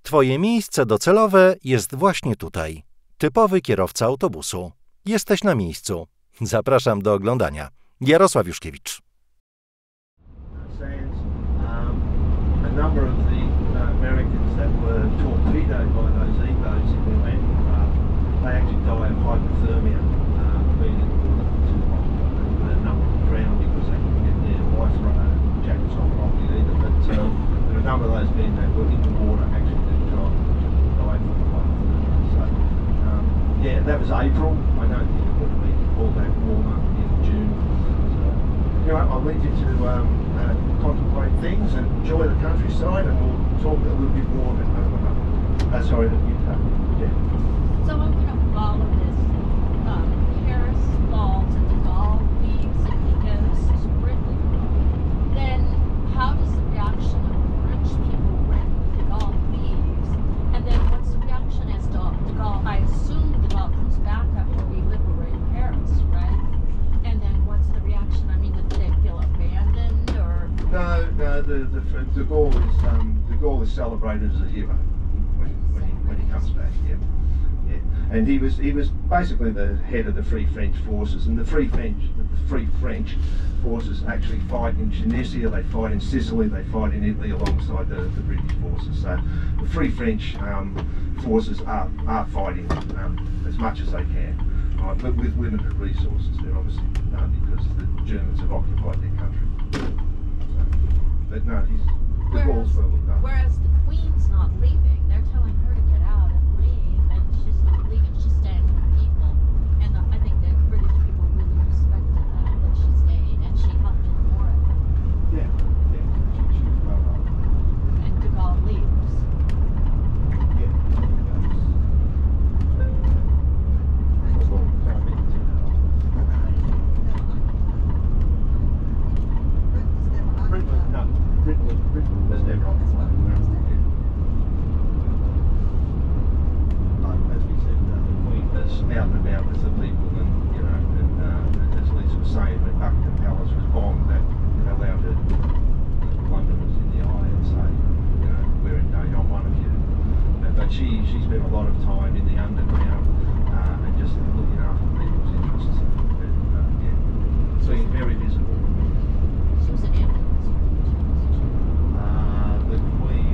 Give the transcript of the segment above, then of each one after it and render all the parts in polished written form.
Twoje miejsce docelowe jest właśnie tutaj. Typowy kierowca autobusu. Jesteś na miejscu. Zapraszam do oglądania. Jarosław Juszkiewicz. A number of the Americans that were torpedoed by those egos in their landing craft, they actually die of hypothermia, being in the water for too long. And a number of them drowned because they couldn't get their life jackets on properly either. But there are a number of those men that were in the water actually did die from hypothermia. So yeah, that was April. I don't think it would have been all that warmer in June. So, anyway, I'll leave you to contemplate things and enjoy the countryside, and we'll talk a little bit more about Utah. Yeah. So I'm going to follow this. Paris falls and de Gaulle leaves and he goes to Britain. Then how does the reaction of the French people when de Gaulle leaves? And then what's the reaction as de Gaulle? I assume de Gaulle comes back after we liberate Paris, right? And then what's the reaction? I mean, did they feel abandoned or? No, de Gaulle is celebrated as a hero when he comes back. Yeah. And he was basically the head of the Free French forces, and the Free French forces actually fight in Tunisia, they fight in Sicily, they fight in Italy alongside the British forces. So the Free French forces are fighting as much as they can, right, but with limited resources. They're obviously because the Germans have occupied their country. But no, the Gaulle's well looked up. Whereas the Queen's not leaving, they're telling her to get out and leave, and she's not leaving, she's staying with the people. And I think the British people really respected that she stayed, and she helped in the war. Yeah, she was well known. And de Gaulle leaves. Yeah. Britain was never on the flag. As we said, the Queen was out and about with the people, and as Lisa was saying, when Buckingham Palace was bombed, that allowed her Londoners in the eye and say, we're in no, I'm one of you. But she spent a lot of time in the underground and just looking after people's interests. Being very visible. She was an ambulance. The Queen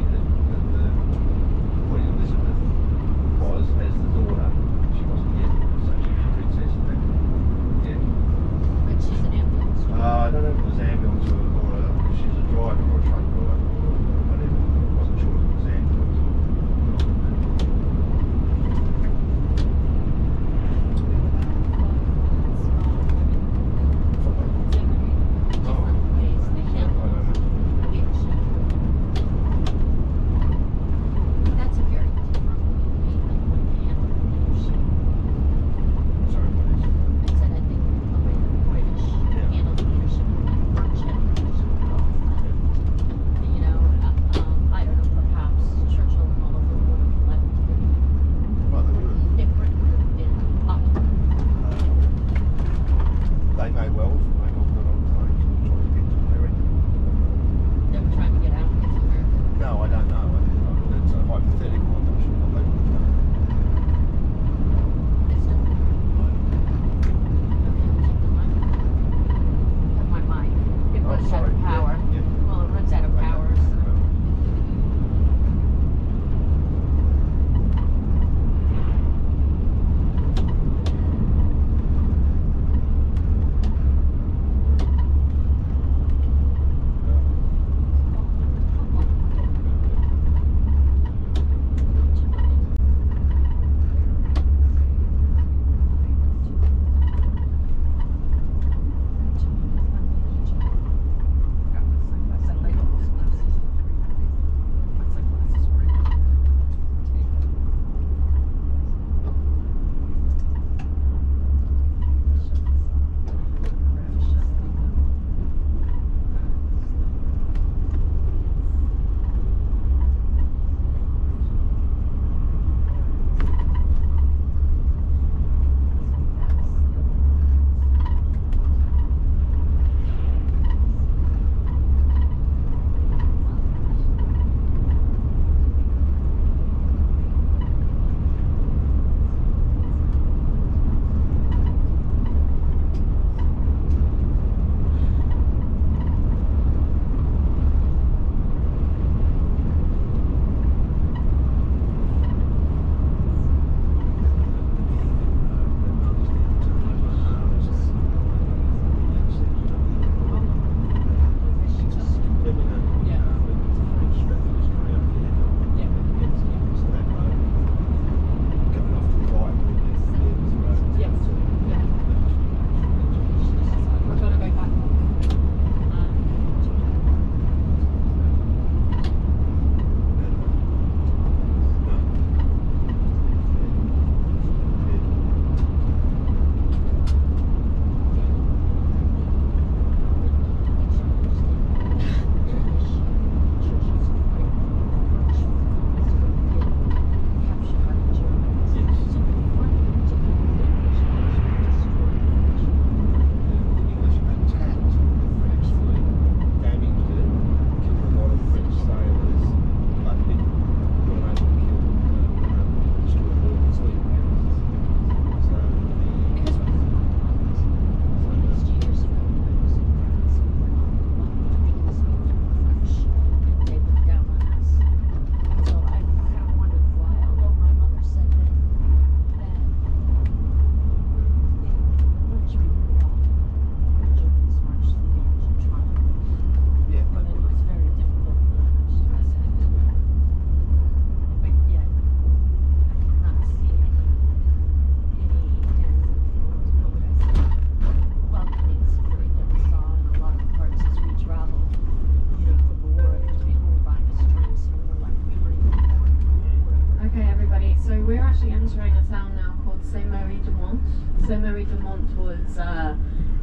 Sainte-Marie-Du-Mont. Sainte-Marie-Du-Mont was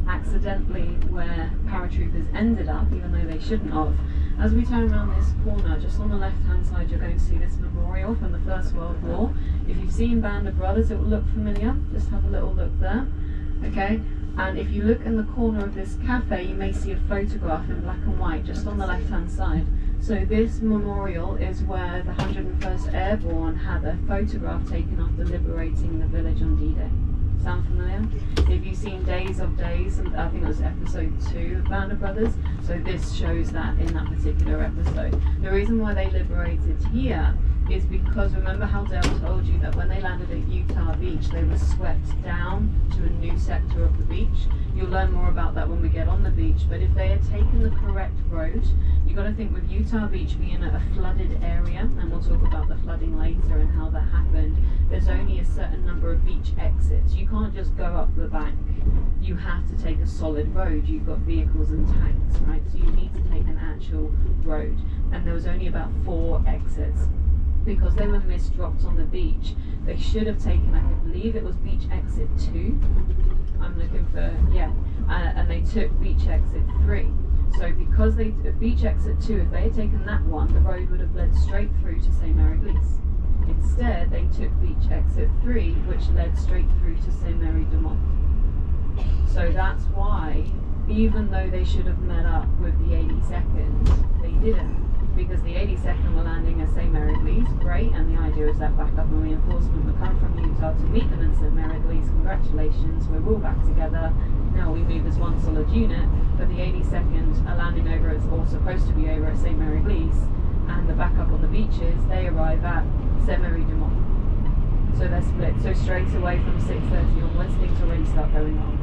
accidentally where paratroopers ended up, even though they shouldn't have. As we turn around this corner, just on the left-hand side, you're going to see this memorial from the First World War. If you've seen Band of Brothers, it will look familiar. Just have a little look there. Okay? And if you look in the corner of this cafe, you may see a photograph in black and white, just on the left-hand side. So this memorial is where the 101st Airborne had a photograph taken after liberating the village on D-Day. Sound familiar? If you've seen Days of Days, I think it was episode 2 of Band of Brothers, so this shows that in that particular episode. The reason why they liberated here is because, remember how Dale told you that when they landed at Utah Beach, they were swept down to a new sector of the beach? You'll learn more about that when we get on the beach, but if they had taken the correct road, you've got to think with Utah Beach being a flooded area, and we'll talk about the flooding later and how that happened, there's only a certain number of beach exits. You can't just go up the bank. You have to take a solid road. You've got vehicles and tanks, right? So you need to take an actual road. And there was only about 4 exits. Because they were misdropped on the beach, they should have taken, I believe it was beach exit 2. I'm looking for, yeah. And they took beach exit 3. So because they took beach exit 2, if they had taken that one, the road would have led straight through to Sainte-Marie-Du-Mont. Instead, they took beach exit 3, which led straight through to Sainte-Marie-Du-Mont. So that's why, even though they should have met up with the 82nd, they didn't. Because the 82nd were landing at Sainte-Marie-Du-Mont, great, and the idea is that backup and reinforcement would come from Utah to meet them in Sainte-Marie-Du-Mont. Congratulations, we're all back together. Now we move as one solid unit, but the 82nd are landing over, or supposed to be over at Sainte-Marie-Du-Mont, and the backup on the beaches, they arrive at Sainte-Marie-Du-Mont. So they're split. So straight away from 6:30 onwards, things already start going on.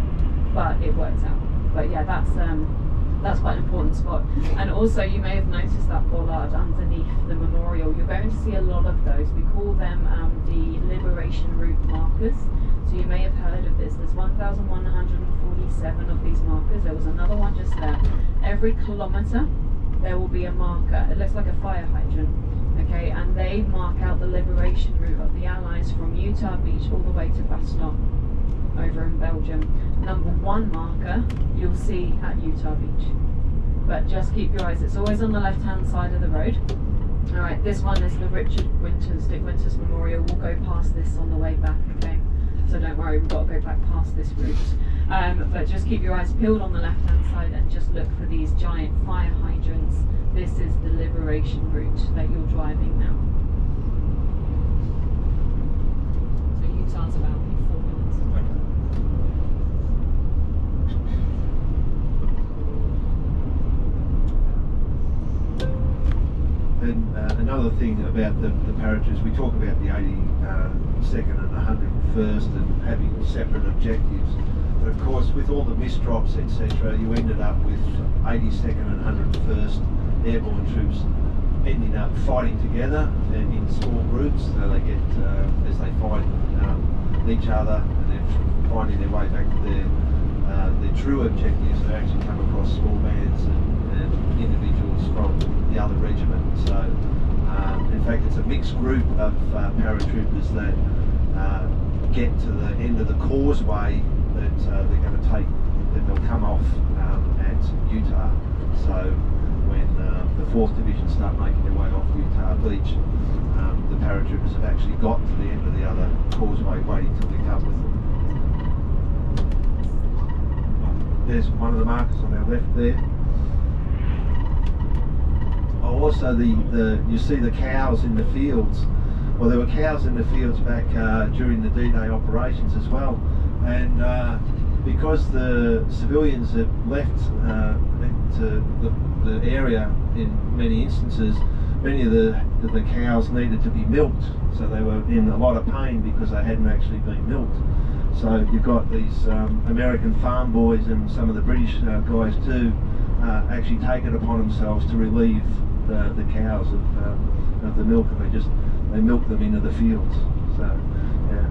But it works out. But yeah, that's quite an important spot. And also you may have noticed that bollard underneath the memorial. You're going to see a lot of those. We call them the Liberation Route markers. So you may have heard of this. There's 1,147 of these markers. There was another one just there. Every kilometre there will be a marker. It looks like a fire hydrant. Okay, and they mark out the liberation route of the Allies from Utah Beach all the way to Bastogne over in Belgium. Number 1 marker you'll see at Utah Beach, but just keep your eyes, it's always on the left hand side of the road. Alright, this one is the Dick Winters Memorial. We'll go past this on the way back, okay? So don't worry, we've got to go back past this route. But just keep your eyes peeled on the left hand side and just look for these giant fire hydrants. This is the liberation route that you're driving now. So Utah's about 4 minutes. And another thing about the paratroopers, we talk about the 82nd and 101st and having separate objectives. But of course, with all the misdrops, etc., you ended up with 82nd and 101st Airborne troops ending up fighting together in small groups. So they get, as they fight each other and they're finding their way back to their true objectives, they actually come across small bands and individuals from the other regiment. So in fact it's a mixed group of paratroopers that get to the end of the causeway that they're going to take, that they'll come off at Utah. So when the 4th Division start making their way off Utah Beach, the paratroopers have actually got to the end of the other causeway waiting to link up with them. There's one of the markers on our left there. Oh, also you see the cows in the fields. Well, there were cows in the fields back during the D-Day operations as well, and because the civilians had left the area in many instances, many of the cows needed to be milked, so they were in a lot of pain because they hadn't actually been milked. So you've got these American farm boys and some of the British guys too actually take it upon themselves to relieve the cows of the milk, and they milk them into the fields. So yeah.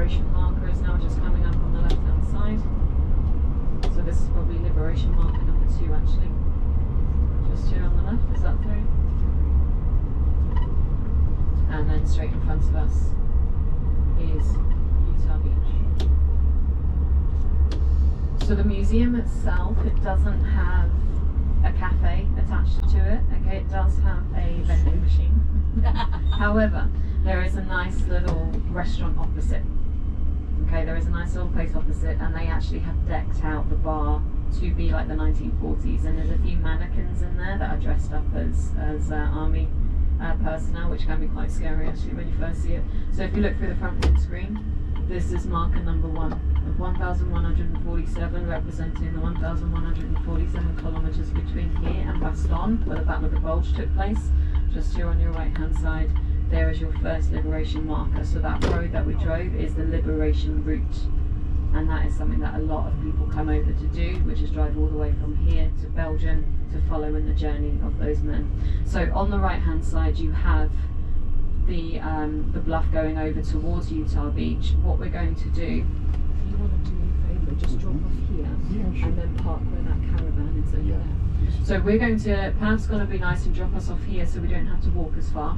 liberation marker is now just coming up on the left hand side. So this is probably liberation marker number 2 actually. Just here on the left, is that through? And then straight in front of us is Utah Beach. So the museum itself, it doesn't have a cafe attached to it. Okay, it does have a vending machine. However, there is a nice little restaurant opposite. Okay, there is a nice little place opposite, and they actually have decked out the bar to be like the 1940s, and there's a few mannequins in there that are dressed up as army personnel, which can be quite scary actually when you first see it. So if you look through the front windscreen, this is marker number 1 of 1,147, representing the 1,147 kilometres between here and Bastogne, where the Battle of the Bulge took place. Just here on your right hand side, there is your first liberation marker. So that road that we drove is the liberation route, and that is something that a lot of people come over to do, which is drive all the way from here to Belgium to follow in the journey of those men. So on the right hand side you have the bluff going over towards Utah Beach. What we're going to do, if you want to do me a favour, just drop off here, and then park where that caravan is over there. So we're going to, Pam's going to be nice and drop us off here so we don't have to walk as far.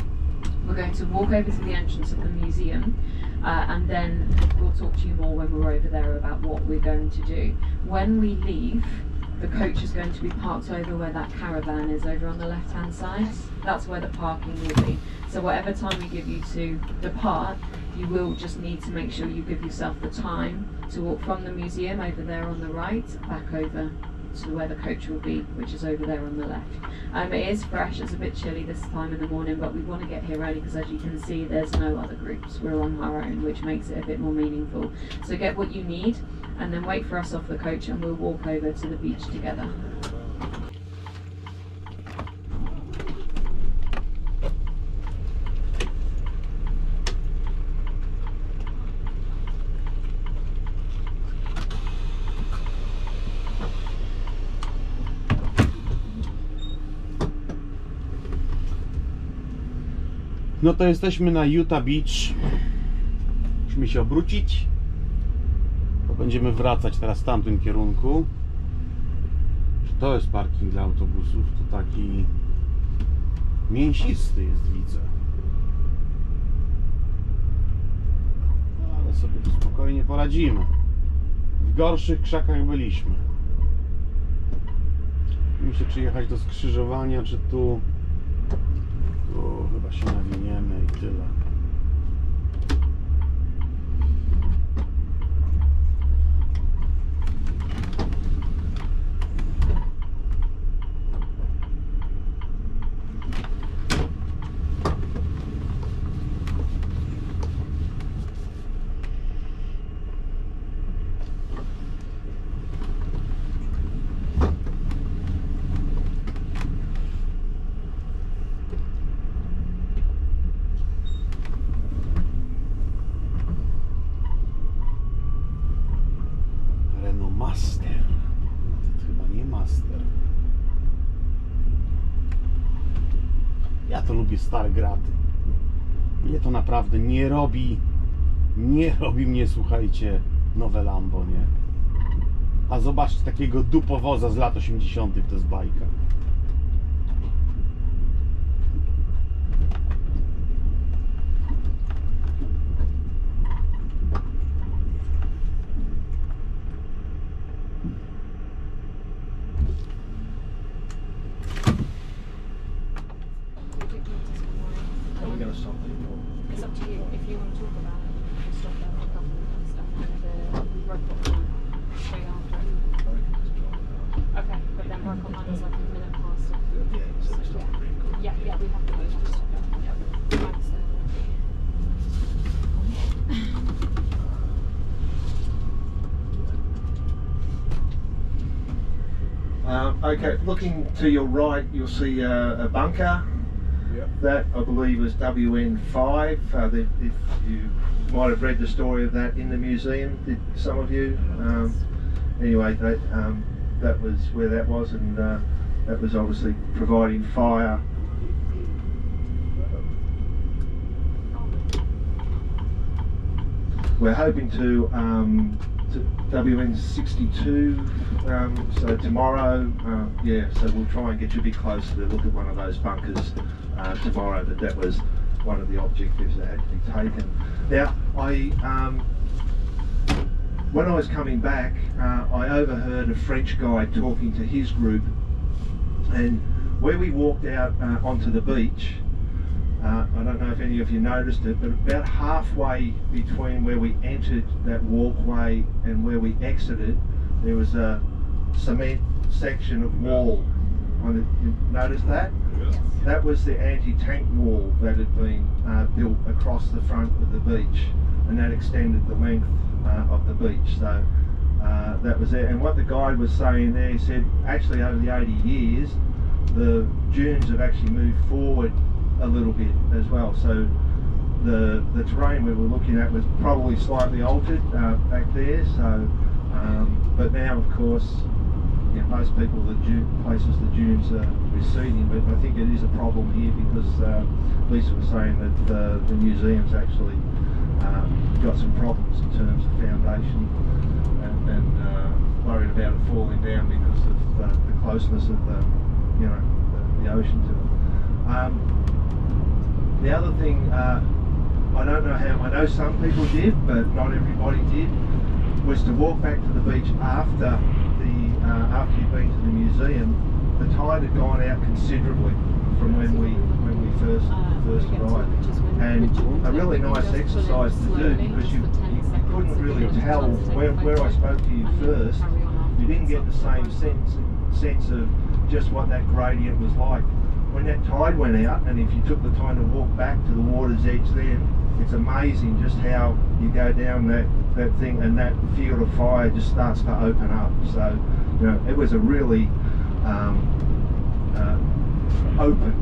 We're going to walk over to the entrance of the museum, and then we'll talk to you more when we're over there about what we're going to do. When we leave, the coach is going to be parked over where that caravan is, over on the left hand side. That's where the parking will be. So whatever time we give you to depart, you will just need to make sure you give yourself the time to walk from the museum over there on the right, back over to where the coach will be, which is over there on the left. It is fresh, it's a bit chilly this time in the morning, but we want to get here early because as you can see there's no other groups, we're on our own, which makes it a bit more meaningful. So get what you need and then wait for us off the coach and we'll walk over to the beach together. No to jesteśmy na Utah Beach. Musimy się obrócić. Bo będziemy wracać teraz w tamtym kierunku. To jest parking dla autobusów. To taki mięsisty jest, widzę. Ale sobie tu spokojnie poradzimy. W gorszych krzakach byliśmy. Musimy czy jechać do skrzyżowania, czy tu. O, chyba się nawiniemy i tyle. Ja to lubię stare graty. Mnie to naprawdę nie robi mnie, słuchajcie, nowe Lambo, nie? A zobaczcie takiego dupowoza z lat 80. to jest bajka. It's up to you. If you want to talk about it, you can stop there and coffee and stuff, and the road one straight after. Okay, but then Rockall Line is like a minute past it. Yeah, we have to wait. Okay, looking to your right, you'll see a bunker. That, I believe, was WN5. If you might have read the story of that in the museum, did some of you? Anyway, that was where that was, and that was obviously providing fire. we're hoping to WN 62, so tomorrow, yeah, so we'll try and get you a bit closer to look at one of those bunkers tomorrow, but that was one of the objectives that had to be taken. Now, when I was coming back, I overheard a French guy talking to his group, and where we walked out onto the beach, I don't know if any of you noticed it, but about halfway between where we entered that walkway and where we exited, there was a cement section of wall. You noticed that? Yes. That was the anti-tank wall that had been built across the front of the beach, and that extended the length of the beach. So that was there. And what the guide was saying there, he said actually over the 80 years the dunes have actually moved forward a little bit as well. So the terrain we were looking at was probably slightly altered back there. So but now of course, yeah, most people, the dunes are receding, but I think it is a problem here because Lisa was saying that the museum's actually got some problems in terms of foundation and worried about it falling down because of the closeness of the ocean to it. The other thing, I don't know how, I know some people did, but not everybody did, was to walk back to the beach after you've been to the museum. The tide had gone out considerably from when we first arrived, and a really nice exercise to do because you couldn't really tell where I spoke to you first. You didn't get the same sense of just what that gradient was like. When that tide went out, and if you took the time to walk back to the water's edge then, it's amazing just how you go down that thing and that field of fire just starts to open up. So, you know, it was a really open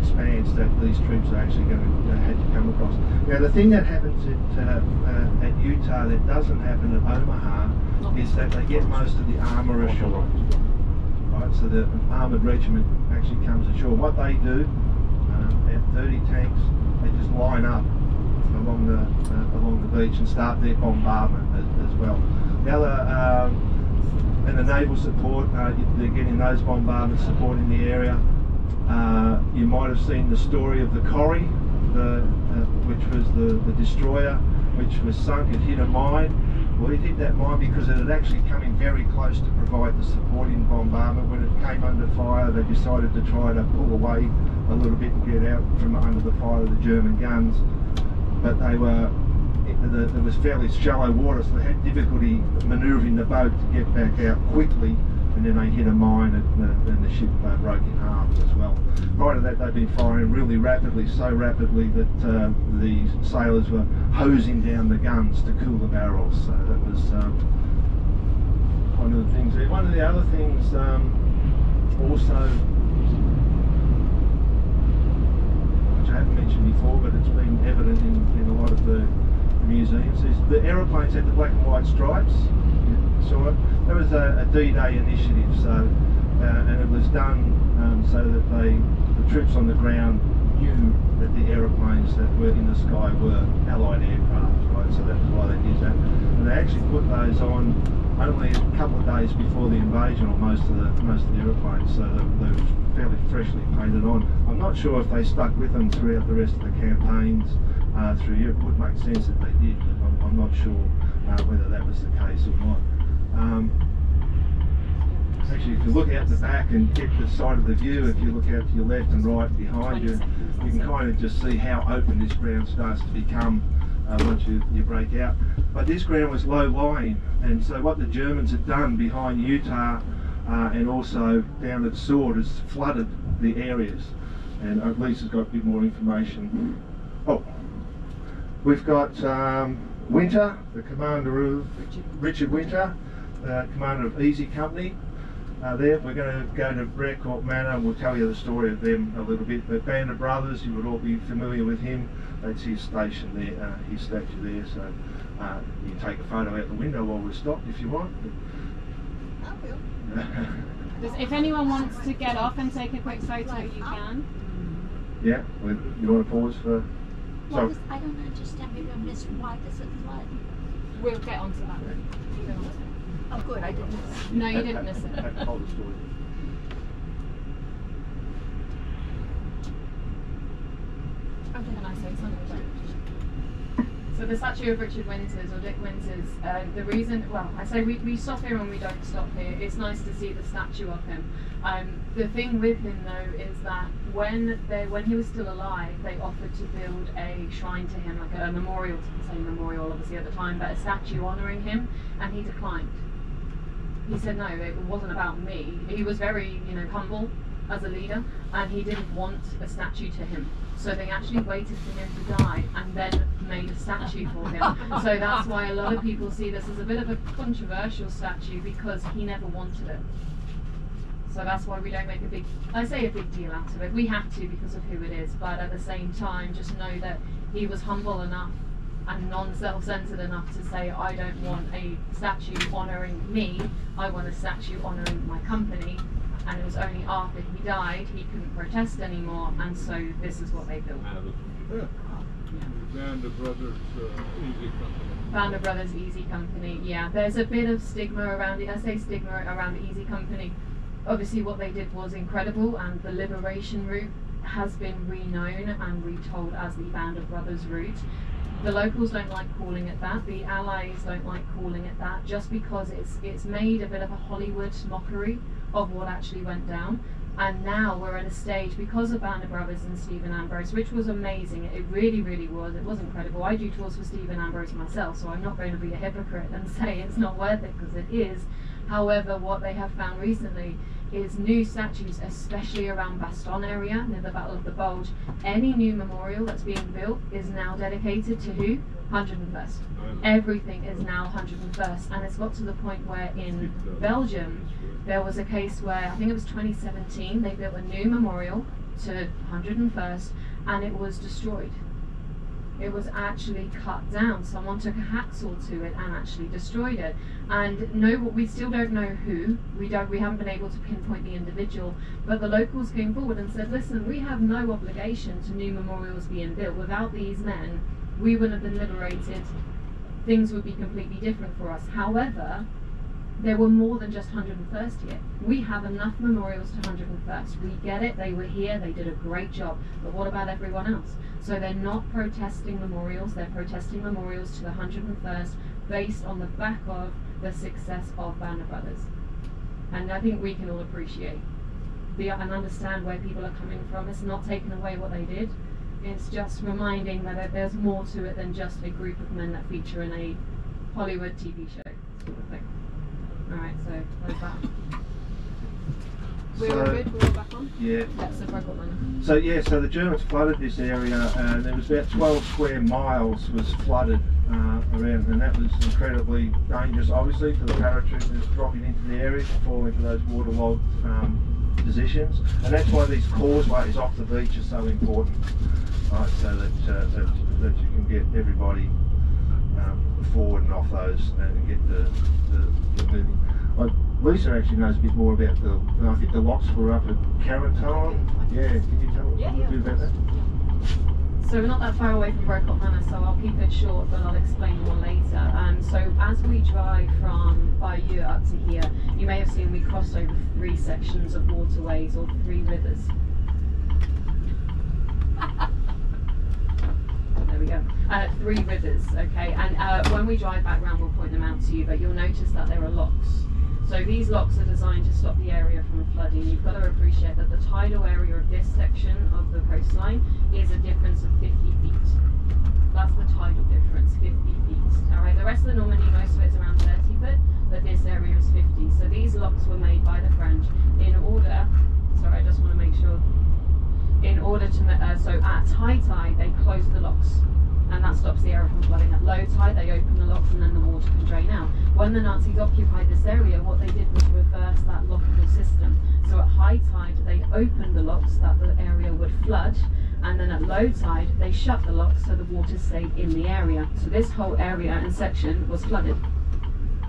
expanse that these troops are actually going to had to come across. Now, the thing that happens at Utah that doesn't happen at Omaha is that they get most of the armour ashore. Right, so the armoured regiment actually comes ashore. What they do, about 30 tanks, they just line up along the beach and start their bombardment as well. The other, and the naval support, they're getting those bombardments supporting the area. You might have seen the story of the Corrie, which was the destroyer, which was sunk. It hit a mine. Well, it hit that mine because it had actually come in very close to provide the supporting bombardment. When it came under fire, they decided to try to pull away a little bit and get out from under the fire of the German guns. But there was fairly shallow water, so they had difficulty manoeuvring the boat to get back out quickly, and then they hit a mine and the ship broke in half as well. Prior to that, they'd been firing really rapidly, so rapidly that the sailors were hosing down the guns to cool the barrels. So that was one of the things there. One of the other things also, which I haven't mentioned before, but it's been evident in a lot of the museums, is the aeroplanes had the black and white stripes. So that was a D-Day initiative, so and it was done so that the troops on the ground knew that the aeroplanes that were in the sky were Allied aircraft, right? So that was why they did that. And they actually put those on only a couple of days before the invasion, or most of the aeroplanes. So they were fairly freshly painted on. I'm not sure if they stuck with them throughout the rest of the campaigns through Europe. It would make sense if they did, but I'm not sure whether that was the case or not. Actually, if you look out the back and get the side of the view, if you look out to your left and right behind you, you can kind of just see how open this ground starts to become once you break out. But this ground was low-lying, and so what the Germans had done behind Utah and also down at Sword is flooded the areas. And Lisa's got a bit more information. Oh, we've got Winter, the commander of Richard Winter, commander of Easy Company. There, we're going to go to Brecourt Manor and we'll tell you the story of them a little bit. But Band of Brothers, you would all be familiar with him. That's his station there, his statue there. So you can take a photo out the window while we're stopped if you want. I will. If anyone wants to get off and take a quick photo, you can. Yeah, you want to pause for... I don't understand, maybe I missed, why does it flood? We'll get onto that then. You don't want to. Oh, good, I didn't miss it. No, you didn't miss it. Hold the story. Can I say something? So the statue of Richard Winters, or Dick Winters, the reason, well, I say we stop here and we don't stop here. It's nice to see the statue of him. The thing with him though is that when he was still alive, they offered to build a shrine to him, like a memorial, say memorial obviously at the time, but a statue honouring him, and he declined. He said no, it wasn't about me. He was very, humble as a leader, and he didn't want a statue to him. So they actually waited for him to die and then made a statue for him. So that's why a lot of people see this as a bit of a controversial statue, because he never wanted it. So that's why we don't make a big deal out of it. We have to because of who it is, but at the same time, just know that he was humble enough and non-self-centered enough to say, I don't want a statue honouring me, I want a statue honouring my company. And it was only after he died he couldn't protest anymore, and so this is what they built. Band of Brothers Easy Company. Band of Brothers Easy Company, yeah. There's a bit of stigma around it. I say stigma around the Easy Company. Obviously what they did was incredible, and the liberation route has been reknown and retold as the Band of Brothers route. The locals don't like calling it that, the Allies don't like calling it that, just because it's made a bit of a Hollywood mockery of what actually went down. And now we're at a stage, because of Band of Brothers and Stephen Ambrose, which was amazing, it really, really was, it was incredible. I do tours for Stephen Ambrose myself, so I'm not going to be a hypocrite and say it's not worth it, because it is. However, what they have found recently is new statues, especially around Bastogne area, near the Battle of the Bulge. Any new memorial that's being built is now dedicated to who? 101st. Everything is now 101st, and it's got to the point where in Belgium there was a case where, I think it was 2017, they built a new memorial to 101st and it was destroyed. It was actually cut down. Someone took a hacksaw to it and actually destroyed it. And we still don't know who. We haven't been able to pinpoint the individual. But the locals came forward and said, listen, we have no obligation to new memorials being built. Without these men, we wouldn't have been liberated. Things would be completely different for us. However, there were more than just 101st here. We have enough memorials to 101st. We get it, they were here, they did a great job. But what about everyone else? So they're not protesting memorials, they're protesting memorials to the 101st based on the back of the success of Band of Brothers. And I think we can all appreciate and understand where people are coming from. It's not taking away what they did. It's just reminding that there's more to it than just a group of men that feature in a Hollywood TV show sort of thing. Alright, so there's that. We're all good, we're all back on? Yeah. That's the record one. So the Germans flooded this area, and there was about 12 square miles was flooded around, and that was incredibly dangerous, obviously, for the paratroopers dropping into the area to fall into those waterlogged positions. And that's why these causeways off the beach are so important, right? So that you can get everybody forward and off those and get the moving. Lisa actually knows a bit more about I think the locks were up at Carentan. Yeah, can you tell a little bit about that? So we're not that far away from Brokeout Manor, so I'll keep it short, but I'll explain more later. So as we drive from Bayeux up to here, you may have seen we crossed over 3 sections of waterways, or 3 rivers. There we go. 3 rivers, okay, and when we drive back round we'll point them out to you, but you'll notice that there are locks. So these locks are designed to stop the area from flooding. You've got to appreciate that the tidal area of this section of the coastline is a difference of 50 feet. That's the tidal difference, 50 feet. Alright, the rest of the Normandy, most of it's around 30 foot, but this area is 50. So these locks were made by the French in order, sorry, I just want to make sure, in order to, so at high tide they close the locks, and that stops the area from flooding. At low tide they open the locks and then the water can drain out. When the Nazis occupied this area, what they did was reverse that lockable system. So at high tide they opened the locks that the area would flood, and then at low tide they shut the locks so the water stayed in the area. So this whole area and section was flooded.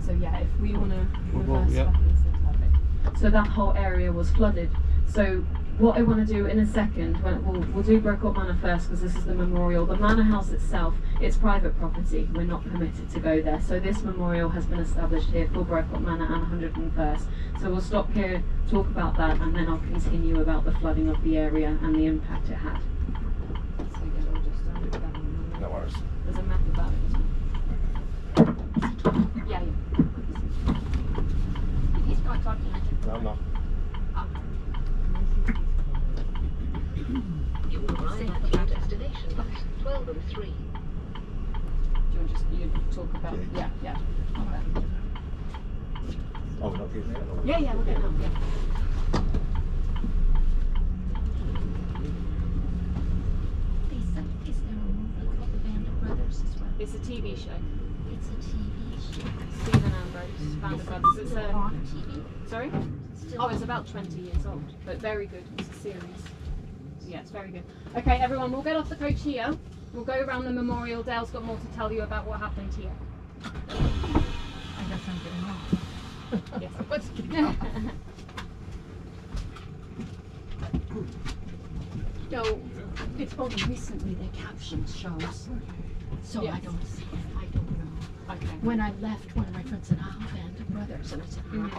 So yeah, if we want to reverse back this, perfect. So that whole area was flooded. So what I want to do in a second, we'll do Brokecourt Manor first because this is the memorial. The manor house itself, it's private property. We're not permitted to go there. So this memorial has been established here for Brokecourt Manor and 101st. So we'll stop here, talk about that, and then I'll continue about the flooding of the area and the impact it had. So yeah, we'll just No worries. there's a map about it as well. Yeah, yeah. He's not talking. No, no. You will arrive at your destination by 12:03. Do you want just you talk about? Yeah, yeah. Okay. Oh, we're not here now. Yeah, yeah, we'll get that. Yeah. Is there a movie called The Band of Brothers as well? It's a TV show. It's a TV show. Stephen Ambrose, Band of Brothers. It's Still a on TV. sorry. Still Oh, it's about 20 years old, but very good. It's a series. Yeah, it's very good. Okay, everyone, we'll get off the coach here. We'll go around the memorial. Dale's got more to tell you about what happened here. I guess I'm getting off. Yes. What's So, it's only recently the captions shows. So Yes. I don't see it. I don't know. Okay. When I left, one of my friends said, "Oh, Band of Brothers," and I said, "Oh."